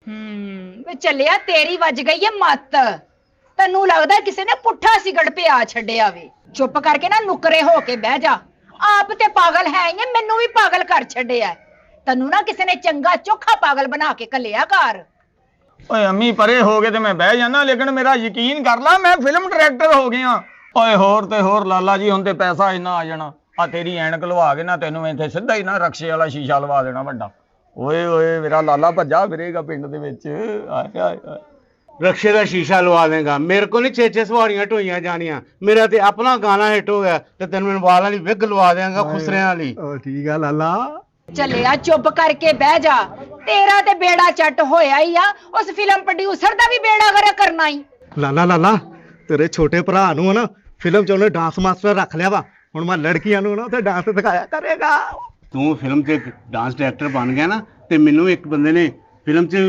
ਵੇ ਚੱਲਿਆ ਤੇਰੀ ਵੱਜ ਗਈ ਹੈ ਮੱਤ। ਤੈਨੂੰ ਲੱਗਦਾ ਕਿਸੇ ਨੇ ਪੁੱਠਾ ਸਿਗੜ ਪਿਆ ਛੱਡਿਆ ਵੇ। ਚੁੱਪ ਕਰਕੇ ਨਾ ਨੁਕਰੇ ਹੋ ਕੇ ਬਹਿ ਜਾ। ਆਪ ਤੇ ਪਾਗਲ ਹੈ ਹੀ ਮੈਨੂੰ ਵੀ ਪਾਗਲ ਕਰ ਛੱਡਿਆ। ਤੈਨੂੰ ਨਾ ਕਿਸੇ ਨੇ ਚੰਗਾ ਚੋਖਾ ਪਾਗਲ ਬਣਾ ਕੇ ਘੱਲਿਆ ਘਰ। ਓਏ ਅੰਮੀ ਪਰੇ ਹੋ ਗਏ ਤੇ ਮੈਂ ਬਹਿ ਜਾਣਾ, ਲੇਕਿਨ ਮੇਰਾ ਯਕੀਨ ਕਰ ਲਾ ਮੈਂ ਫਿਲਮ ਡਾਇਰੈਕਟਰ ਹੋ ਗਿਆ। ਓਏ ਹੋਰ ਤੇ ਹੋਰ ਲਾਲਾ ਜੀ, ਹੁਣ ਤੇ ਪੈਸਾ ਇੰਨਾ ਆ ਜਾਣਾ। ਆ ਤੇਰੀ ਐਨਕ ਲਵਾ ਕੇ ਨਾ ਤੈਨੂੰ ਇੱਥੇ ਸਿੱਧਾ ਹੀ ਨਾ ਰਕਸ਼ੇ ਵਾਲਾ ਸ਼ੀਸ਼ਾ ਲਵਾ ਦੇਣਾ ਵੱਡਾ। ਓਏ ਓਏ ਮੇਰਾ ਲਾਲਾ ਭੱਜਾ ਫਿਰੇਗਾ ਪਿੰਡ ਦੇ ਵਿੱਚ। ਆਏ ਆਏ ਆਏ। रक्शे का शीशा लवा देगा। मेरे को नहीं 6-6 सवारियां ढोइयां जानियां। मेरा ते अपना गाना हिट हो गया ते तेन मैं वाल वाली विग लवा देंगा खुसरे वाली। ठीक है लाला। ਚੱਲਿਆ ਚੁੱਪ ਕਰਕੇ ਬਹਿ ਜਾ। ਤੇਰਾ ਤੇ ਬੇੜਾ ਚੱਟ ਹੋਇਆ ਹੀ ਆ, ਉਸ ਫਿਲਮ ਪ੍ਰੋਡਿਊਸਰ ਦਾ ਵੀ ਬੇੜਾ ਗਰਕ ਕਰਨਾ ਹੀ। ਲਾਲਾ ਲਾਲਾ ਤੇਰੇ ਛੋਟੇ ਭਰਾ ਨੂੰ ਨਾ ਫਿਲਮ ਚ ਉਹਨੇ ਡਾਂਸ ਮਾਸਟਰ ਰੱਖ ਲਿਆ ਵਾ। ਹੁਣ ਮੈਂ ਲੜਕੀਆਂ ਨੂੰ ਨਾ ਉੱਥੇ ਡਾਂਸ ਦਿਖਾਇਆ ਕਰੇਗਾ। तू फिल्म च डांस डायरेक्टर बन गया ना ते मैनू एक बंदे ने फिल्म च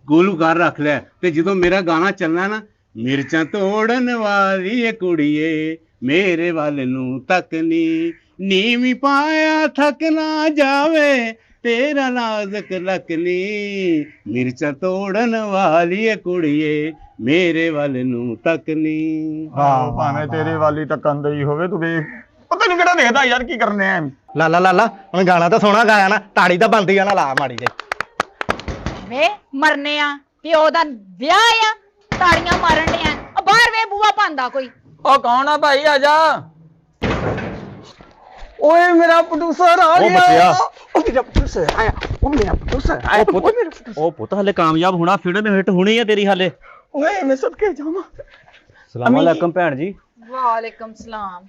ਗੋਲੂਕਾਰ ਰੱਖ ਲਿਆ ਤੇ ਜਦੋਂ ਮੇਰਾ ਗਾਣਾ ਚੱਲਣਾ ਨਾ, ਮਿਰਚਾਂ ਤੋੜਨ ਵਾਲੀ ਕੁੜੀਏ ਮੇਰੇ ਵੱਲ ਨੂੰ ਤੱਕਨੀ, ਨੀਵੀਂ ਪਾਇਆ ਥੱਕ ਨਾ ਜਾਵੇ ਤੇਰਾ ਨਾਜ਼ੁਕ ਲੱਕਨੀ, ਮਿਰਚਾਂ ਤੋੜਨ ਵਾਲੀ ਕੁੜੀਏ ਮੇਰੇ ਵੱਲ ਨੂੰ ਤੱਕਨੀ। ਹਾਂ ਭਾਵੇਂ ਤੇਰੇ ਵਾਲੀ ਤੱਕਣ ਦੀ ਹੋਵੇ, ਤੂੰ ਵੇਖ ਉਹ ਤੈਨੂੰ ਕਿਹੜਾ ਦੇਖਦਾ ਯਾਰ, ਕੀ ਕਰਨੇ ਆ। ਲਾਲਾ ਲਾਲਾ ਹੁਣ ਗਾਣਾ ਤਾਂ ਸੋਹਣਾ ਗਾਇਆ ਨਾ, ਤਾੜੀ ਤਾਂ ਬੰਦੀ ਆ ਨਾ, ਲਾ ਮਾੜੀ ਜੇ। ਵੇ ਮਰਨੇ ਆ, ਪਿਓ ਦਾ ਵਿਆਹ ਆ, ਤਾੜੀਆਂ ਮਾਰਨ ਡਿਆ। ਬਾਹਰ ਵੇ ਬੂਆ ਪਾਂਦਾ ਕੋਈ। ਉਹ ਕੌਣ ਆ ਭਾਈ, ਆ ਜਾ। ਓਏ ਮੇਰਾ ਪ੍ਰੋਡਿਊਸਰ ਆ ਗਿਆ। ਉਹ ਮੇਰਾ ਪ੍ਰੋਡਿਊਸਰ ਆਇਆ, ਉਹ ਮੇਰਾ ਪ੍ਰੋਡਿਊਸਰ ਆਇਆ। ਉਹ ਪੁੱਤ ਹਲੇ ਕਾਮਯਾਬ ਹੋਣਾ, ਫਿਲਮ ਹਿੱਟ ਹੋਣੀ ਆ ਤੇਰੀ ਹਲੇ। ਓਏ ਮੈਂ ਸਦਕੇ ਜਾਵਾਂ। ਸਲਾਮ ਅਲੈਕਮ ਭੈਣ ਜੀ। ਵਾਲੇਕਮ ਸਲਾਮ।